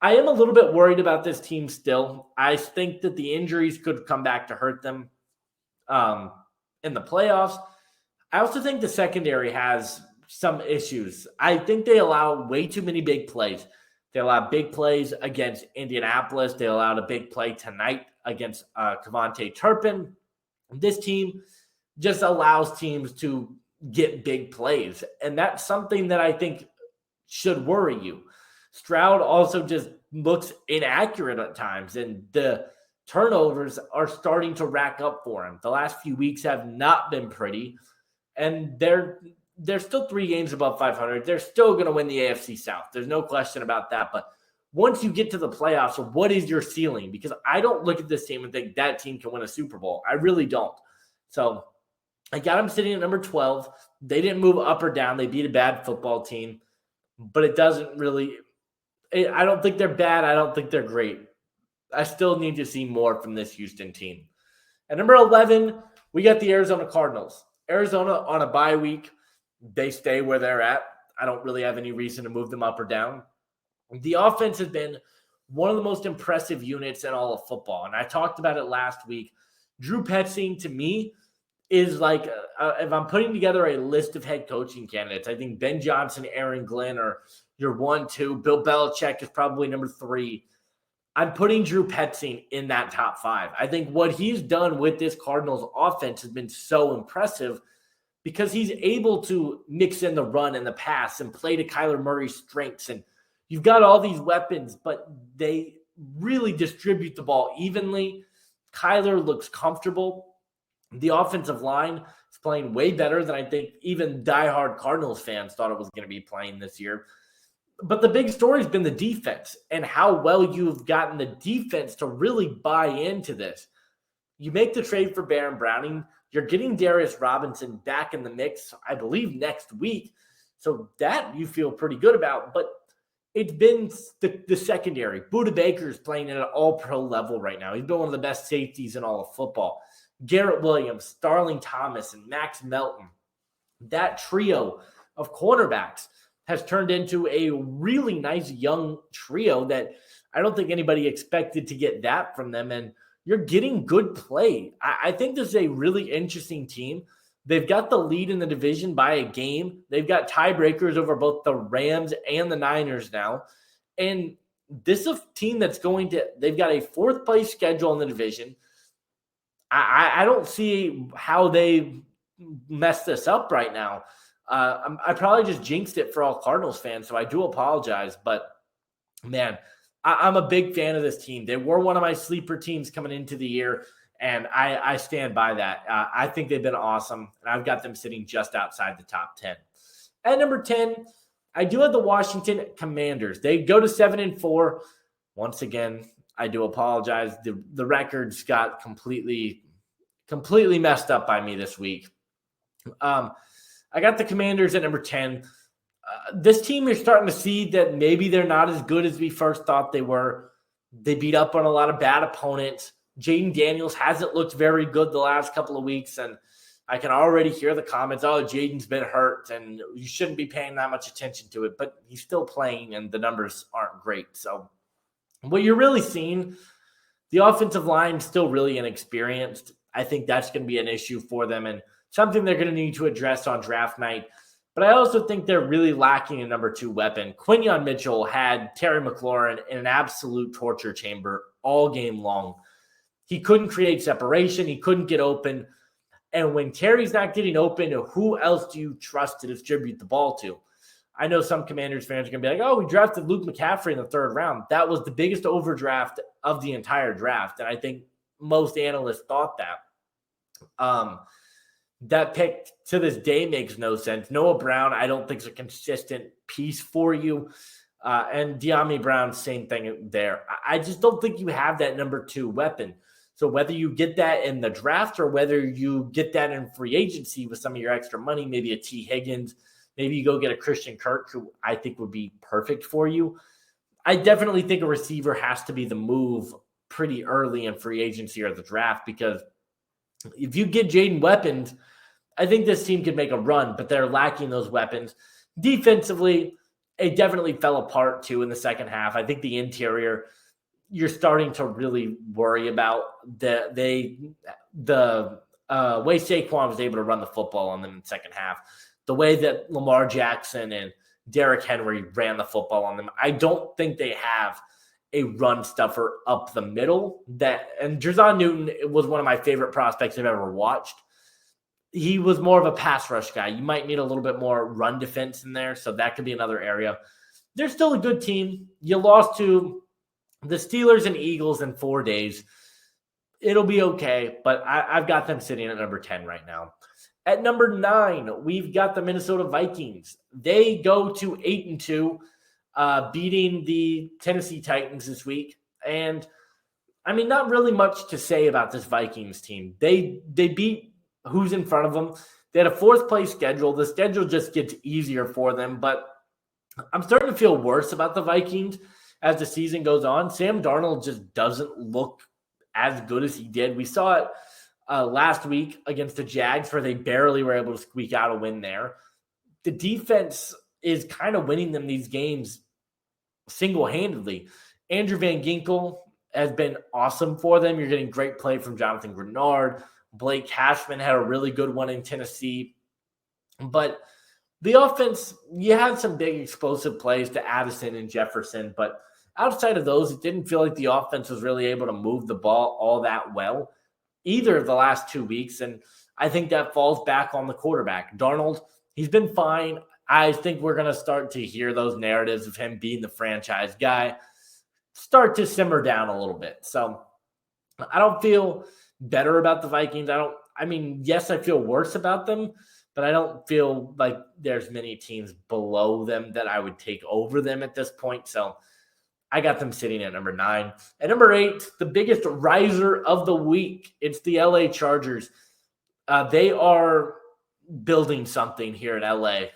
I am a little bit worried about this team still. I think that the injuries could come back to hurt them in the playoffs. I also think the secondary has some issues. I think they allow way too many big plays. They allowed big plays against Indianapolis. They allowed a big play tonight against Kevontae Turpin. This team just allows teams to get big plays. And that's something that I think should worry you. Stroud also just looks inaccurate at times, and the turnovers are starting to rack up for him. The last few weeks have not been pretty, and they're still 3 games above 500. They're still going to win the AFC South. There's no question about that. But once you get to the playoffs, what is your ceiling? Because I don't look at this team and think that team can win a Super Bowl. I really don't. So I got them sitting at number 12. They didn't move up or down. They beat a bad football team. But it doesn't really – I don't think they're bad. I don't think they're great. I still need to see more from this Houston team. At number 11, we got the Arizona Cardinals. Arizona on a bye week. They stay where they're at. I don't really have any reason to move them up or down. The offense has been one of the most impressive units in all of football. And I talked about it last week. Drew Petzing, to me, is like, if I'm putting together a list of head coaching candidates, I think Ben Johnson, Aaron Glenn are your 1, 2. Bill Belichick is probably number 3. I'm putting Drew Petzing in that top 5. I think what he's done with this Cardinals offense has been so impressive because he's able to mix in the run and the pass and play to Kyler Murray's strengths. And you've got all these weapons, but they really distribute the ball evenly. Kyler looks comfortable. The offensive line is playing way better than I think even diehard Cardinals fans thought it was going to be playing this year. But the big story has been the defense and how well you've gotten the defense to really buy into this. You make the trade for Baron Browning. You're getting Darius Robinson back in the mix, I believe, next week. So that you feel pretty good about. But it's been the secondary. Budda Baker is playing at an all-pro level right now. He's been one of the best safeties in all of football. Garrett Williams, Starling Thomas, and Max Melton. That trio of cornerbacks has turned into a really nice young trio that I don't think anybody expected to get that from them. And you're getting good play. I think this is a really interesting team. They've got the lead in the division by a game. They've got tiebreakers over both the Rams and the Niners now. And this is a team they've got a fourth place schedule in the division. I don't see how they mess this up right now. I probably just jinxed it for all Cardinals fans, so I do apologize. But, man, I'm a big fan of this team. They were one of my sleeper teams coming into the year, and I stand by that. I think they've been awesome, and I've got them sitting just outside the top 10. At number 10, I do have the Washington Commanders. They go to 7-4. Once again, I do apologize. The records got completely messed up by me this week. I got the Commanders at number 10. This team, you're starting to see that maybe they're not as good as we first thought they were. They beat up on a lot of bad opponents. Jaden Daniels hasn't looked very good the last couple of weeks, and I can already hear the comments, oh, Jaden's been hurt, and you shouldn't be paying that much attention to it, but he's still playing, and the numbers aren't great. So what you're really seeing, the offensive line is still really inexperienced. I think that's going to be an issue for them and something they're going to need to address on draft night. But I also think they're really lacking a number 2 weapon. Quinyon Mitchell had Terry McLaurin in an absolute torture chamber all game long. He couldn't create separation. He couldn't get open. And when Terry's not getting open, who else do you trust to distribute the ball to? I know some Commanders fans are going to be like, oh, we drafted Luke McCaffrey in the 3rd round. That was the biggest overdraft of the entire draft. And I think most analysts thought that. That pick to this day makes no sense. Noah Brown, I don't think is a consistent piece for you. And De'Ami Brown, same thing there. I just don't think you have that number 2 weapon. So whether you get that in the draft or whether you get that in free agency with some of your extra money, maybe a T. Higgins, maybe you go get a Christian Kirk, who I think would be perfect for you. I definitely think a receiver has to be the move pretty early in free agency or the draft, because if you get Jaden weapons, I think this team could make a run, but they're lacking those weapons. Defensively, it definitely fell apart too in the second half. I think the interior, you're starting to really worry about the way Saquon was able to run the football on them in the second half, the way that Lamar Jackson and Derrick Henry ran the football on them. I don't think they have a run stuffer up the middle. And Jerzon Newton was one of my favorite prospects I've ever watched. He was more of a pass rush guy. You might need a little bit more run defense in there, so that could be another area. They're still a good team. You lost to the Steelers and Eagles in 4 days. It'll be okay, but I've got them sitting at number 10 right now. At number 9, we've got the Minnesota Vikings. They go to 8-2, beating the Tennessee Titans this week. And, I mean, not really much to say about this Vikings team. They beat who's in front of them. They had a 4th place schedule. The schedule just gets easier for them, but I'm starting to feel worse about the Vikings as the season goes on. Sam Darnold just doesn't look as good as he did. We saw it last week against the Jags, where they barely were able to squeak out a win there. The defense is kind of winning them these games single-handedly. Andrew Van Ginkel has been awesome for them. You're getting great play from Jonathan Grenard. Blake Cashman had a really good one in Tennessee. But the offense, you had some big explosive plays to Addison and Jefferson, but outside of those, it didn't feel like the offense was really able to move the ball all that well either of the last 2 weeks, and I think that falls back on the quarterback. Darnold, he's been fine. I think we're going to start to hear those narratives of him being the franchise guy start to simmer down a little bit. So I don't feel better about the Vikings. Yes, I feel worse about them, but I don't feel like there's many teams below them that I would take over them at this point. So I got them sitting at number 9. At number 8, the biggest riser of the week, it's the LA Chargers. They are building something here in LA.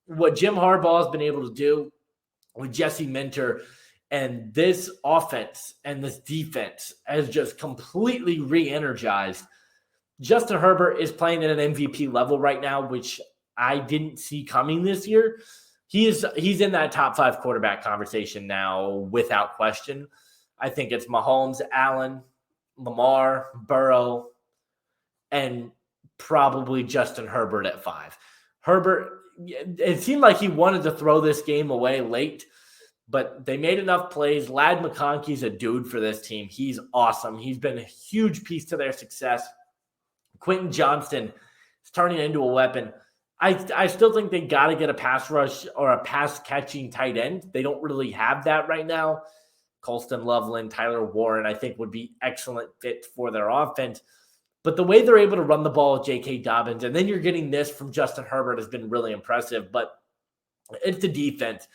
What Jim Harbaugh has been able to do with Jesse Minter and this offense and this defense has just completely re-energized. Justin Herbert is playing at an MVP level right now, which I didn't see coming this year. He's in that top 5 quarterback conversation now without question. I think it's Mahomes, Allen, Lamar, Burrow, and probably Justin Herbert at 5. Herbert, it seemed like he wanted to throw this game away late, but they made enough plays. Ladd McConkey's a dude for this team. He's awesome. He's been a huge piece to their success. Quentin Johnston is turning into a weapon. I still think they got to get a pass rush or a pass-catching tight end. They don't really have that right now. Colston Loveland, Tyler Warren, I think would be excellent fit for their offense. But the way they're able to run the ball with J.K. Dobbins, and then you're getting this from Justin Herbert, has been really impressive. But it's the defense,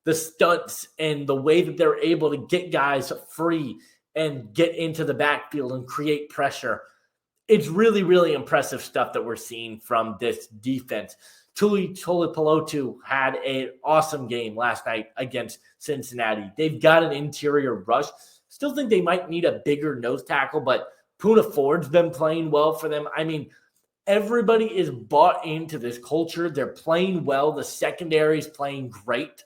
the stunts, and the way that they're able to get guys free and get into the backfield and create pressure. It's really, really impressive stuff that we're seeing from this defense. Tuli Tuipulotu had an awesome game last night against Cincinnati. They've got an interior rush. Still think they might need a bigger nose tackle, but Poona Ford's been playing well for them. I mean, everybody is bought into this culture. They're playing well. The secondary is playing great.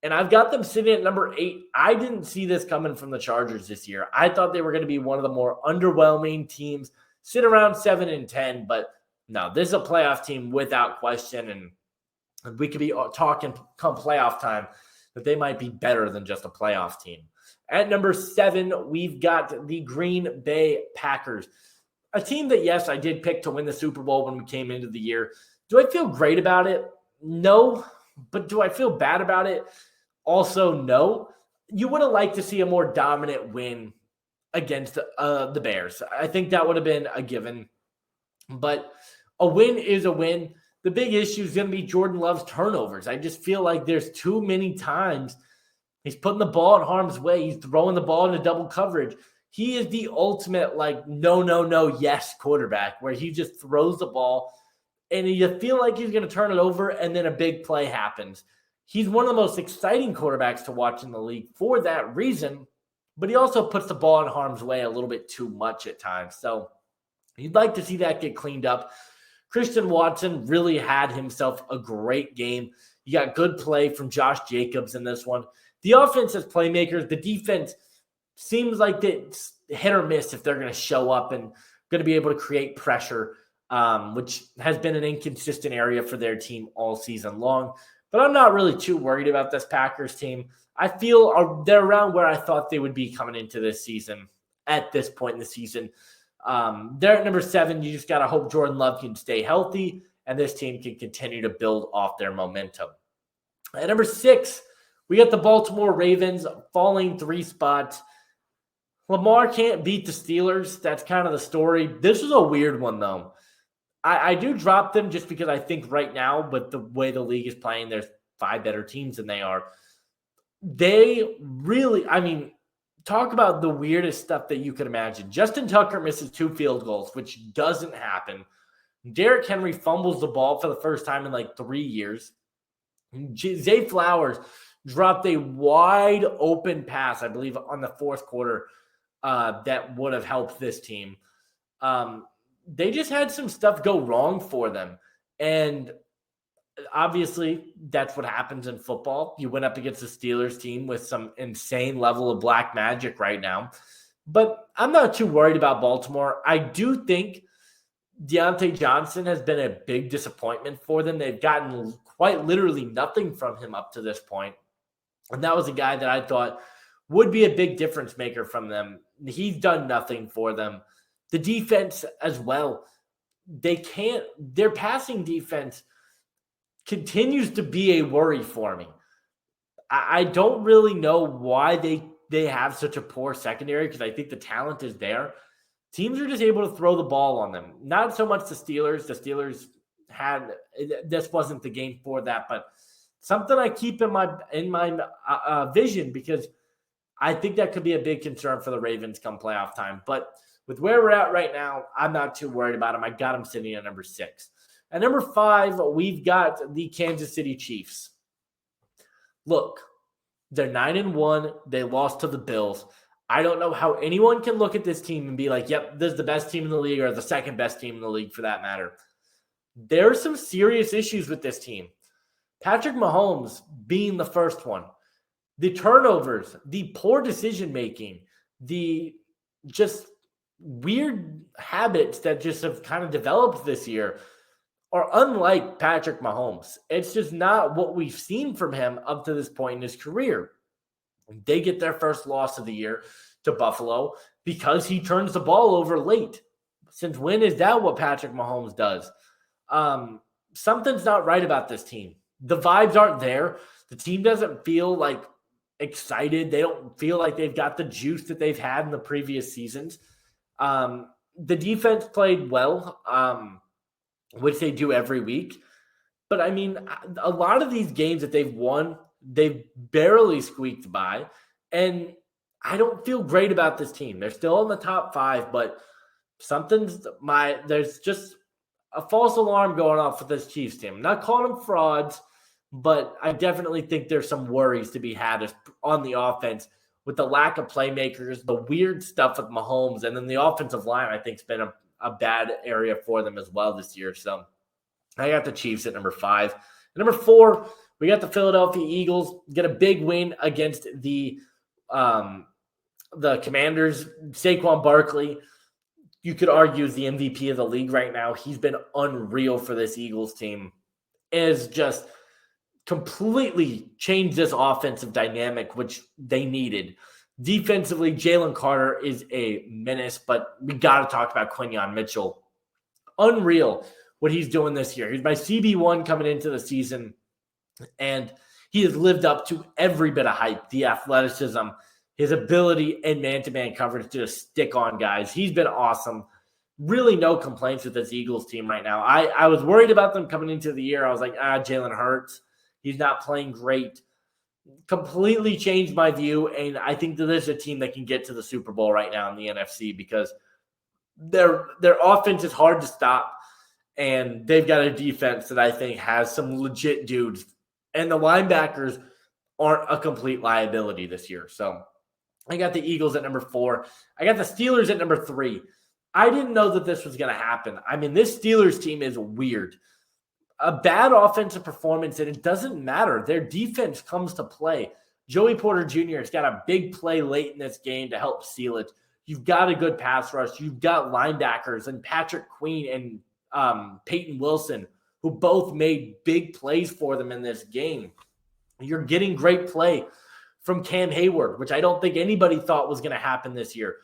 And I've got them sitting at number 8. I didn't see this coming from the Chargers this year. I thought they were going to be one of the more underwhelming teams, sit around 7-10, but no, this is a playoff team without question, and we could be talking come playoff time that they might be better than just a playoff team. At number 7, we've got the Green Bay Packers, a team that, yes, I did pick to win the Super Bowl when we came into the year. Do I feel great about it? No. But do I feel bad about it? Also, no. You would have liked to see a more dominant win against the Bears. I think that would have been a given. But a win is a win. The big issue is going to be Jordan Love's turnovers. I just feel like there's too many times he's putting the ball in harm's way. He's throwing the ball into double coverage. He is the ultimate, no, yes quarterback, where he just throws the ball and you feel like he's going to turn it over and then a big play happens. He's one of the most exciting quarterbacks to watch in the league for that reason, but he also puts the ball in harm's way a little bit too much at times. So you'd like to see that get cleaned up. Christian Watson really had himself a great game. You got good play from Josh Jacobs in this one. The offense has playmakers. The defense seems like it's hit or miss if they're going to show up and going to be able to create pressure, which has been an inconsistent area for their team all season long. But I'm not really too worried about this Packers team. I feel they're around where I thought they would be coming into this season at this point in the season. They're at number 7. You just got to hope Jordan Love can stay healthy and this team can continue to build off their momentum. At number 6, we got the Baltimore Ravens falling 3 spots. Lamar can't beat the Steelers. That's kind of the story. This is a weird one, though. I do drop them just because I think right now, with the way the league is playing, there's 5 better teams than they are. They really, talk about the weirdest stuff that you could imagine. Justin Tucker misses 2 field goals, which doesn't happen. Derrick Henry fumbles the ball for the first time in 3 years. Zay Flowers dropped a wide open pass, I believe, on the fourth quarter that would have helped this team. They just had some stuff go wrong for them. And obviously, that's what happens in football. You went up against the Steelers team with some insane level of black magic right now. But I'm not too worried about Baltimore. I do think Deontay Johnson has been a big disappointment for them. They've gotten quite literally nothing from him up to this point. And that was a guy that I thought would be a big difference maker from them. He's done nothing for them. The defense as well. Their passing defense continues to be a worry for me. I don't really know why they have such a poor secondary, because I think the talent is there. Teams are just able to throw the ball on them. Not so much the Steelers. The Steelers this wasn't the game for that, but something I keep in my vision, because I think that could be a big concern for the Ravens come playoff time. But with where we're at right now, I'm not too worried about them. I got them sitting at number 6. At number 5, we've got the Kansas City Chiefs. Look, they're 9-1. They lost to the Bills. I don't know how anyone can look at this team and be like, yep, this is the best team in the league, or the second best team in the league for that matter. There are some serious issues with this team. Patrick Mahomes being the first one. The turnovers, the poor decision-making, the just weird habits that just have kind of developed this year are unlike Patrick Mahomes. It's just not what we've seen from him up to this point in his career. They get their first loss of the year to Buffalo because he turns the ball over late. Since when is that what Patrick Mahomes does? Something's not right about this team. The vibes aren't there. The team doesn't feel like excited. They don't feel like they've got the juice that they've had in the previous seasons. The defense played well, which they do every week. But I mean, a lot of these games that they've won, they've barely squeaked by. And I don't feel great about this team. They're still in the top 5, but there's just a false alarm going off with this Chiefs team. I'm not calling them frauds, but I definitely think there's some worries to be had on the offense with the lack of playmakers, the weird stuff with Mahomes, and then the offensive line, I think, has been a bad area for them as well this year. So I got the Chiefs at number 5. At number 4, we got the Philadelphia Eagles get a big win against the Commanders. Saquon Barkley, you could argue, is the MVP of the league right now. He's been unreal for this Eagles team. It has just completely changed this offensive dynamic, which they needed. Defensively, Jalen Carter is a menace, but we got to talk about Quinyon Mitchell. Unreal what he's doing this year. He's my CB1 coming into the season, and he has lived up to every bit of hype. The athleticism, his ability in man-to-man coverage to just stick on guys. He's been awesome. Really no complaints with this Eagles team right now. I was worried about them coming into the year. I was like, Jalen Hurts. He's not playing great. Completely changed my view, and I think that there's a team that can get to the Super Bowl right now in the NFC because their offense is hard to stop, and they've got a defense that I think has some legit dudes, and the linebackers aren't a complete liability this year. So I got the Eagles at number 4. I got the Steelers at number 3. I didn't know that this was going to happen. I mean, this Steelers team is weird. A bad offensive performance, and it doesn't matter. Their defense comes to play. Joey Porter Jr. has got a big play late in this game to help seal it. You've got a good pass rush. You've got linebackers and Patrick Queen and Peyton Wilson, who both made big plays for them in this game. You're getting great play from Cam Hayward, which I don't think anybody thought was going to happen this year.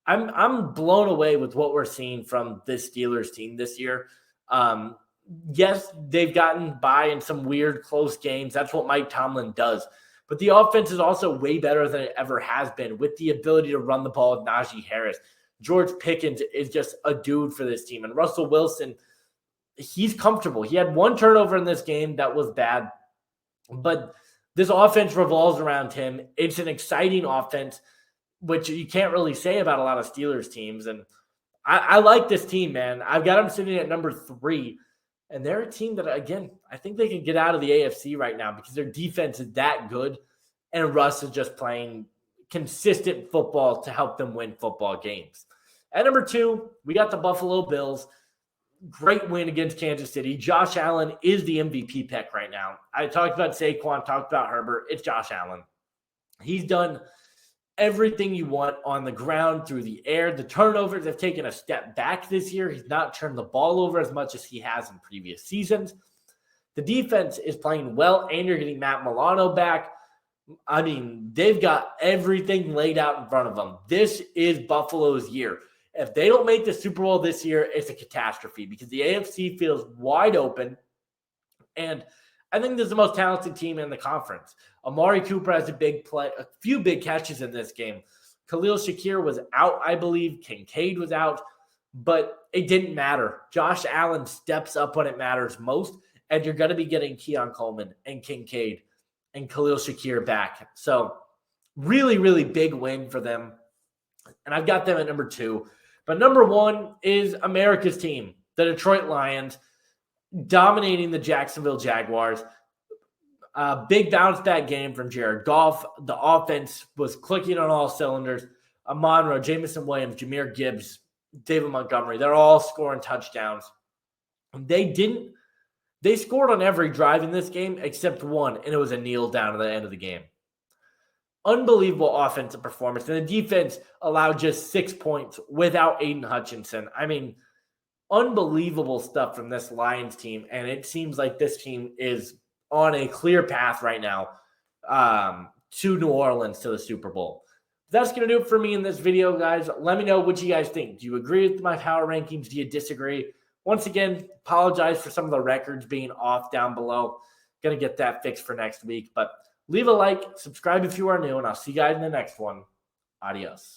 I'm blown away with what we're seeing from this Steelers team this year. Yes, they've gotten by in some weird close games. That's what Mike Tomlin does. But the offense is also way better than it ever has been with the ability to run the ball with Najee Harris. George Pickens is just a dude for this team. And Russell Wilson, he's comfortable. He had one turnover in this game that was bad. But this offense revolves around him. It's an exciting offense, which you can't really say about a lot of Steelers teams. And I like this team, man. I've got them sitting at number 3. And they're a team that, again, I think they can get out of the AFC right now because their defense is that good. And Russ is just playing consistent football to help them win football games. At number 2, we got the Buffalo Bills. Great win against Kansas City. Josh Allen is the MVP pick right now. I talked about Saquon, talked about Herbert. It's Josh Allen. He's done everything you want on the ground, through the air. The turnovers have taken a step back this year. He's not turned the ball over as much as he has in previous seasons. The defense is playing well, and you're getting Matt Milano back. I mean, they've got everything laid out in front of them. This is Buffalo's year. If they don't make the Super Bowl this year, it's a catastrophe because the AFC feels wide open, and I think this is the most talented team in the conference. Amari Cooper has a few big catches in this game. Khalil Shakir was out, I believe. Kincaid was out, but it didn't matter. Josh Allen steps up when it matters most, and you're going to be getting Keon Coleman and Kincaid and Khalil Shakir back. So really, really big win for them. And I've got them at number 2. But number 1 is America's team, the Detroit Lions, dominating the Jacksonville Jaguars. Big bounce back game from Jared Goff. The offense was clicking on all cylinders. Amon-Ra, Jamison Williams, Jahmyr Gibbs, David Montgomery, they're all scoring touchdowns. They scored on every drive in this game except one, and it was a kneel down at the end of the game. Unbelievable offensive performance. And the defense allowed just 6 points without Aiden Hutchinson. I mean, unbelievable stuff from this Lions team. And it seems like this team is on a clear path right now to New Orleans to the Super Bowl. That's going to do it for me in this video, guys. Let me know what you guys think. Do you agree with my power rankings? Do you disagree? Once again, apologize for some of the records being off down below. Going to get that fixed for next week. But leave a like, subscribe if you are new, and I'll see you guys in the next one. Adios.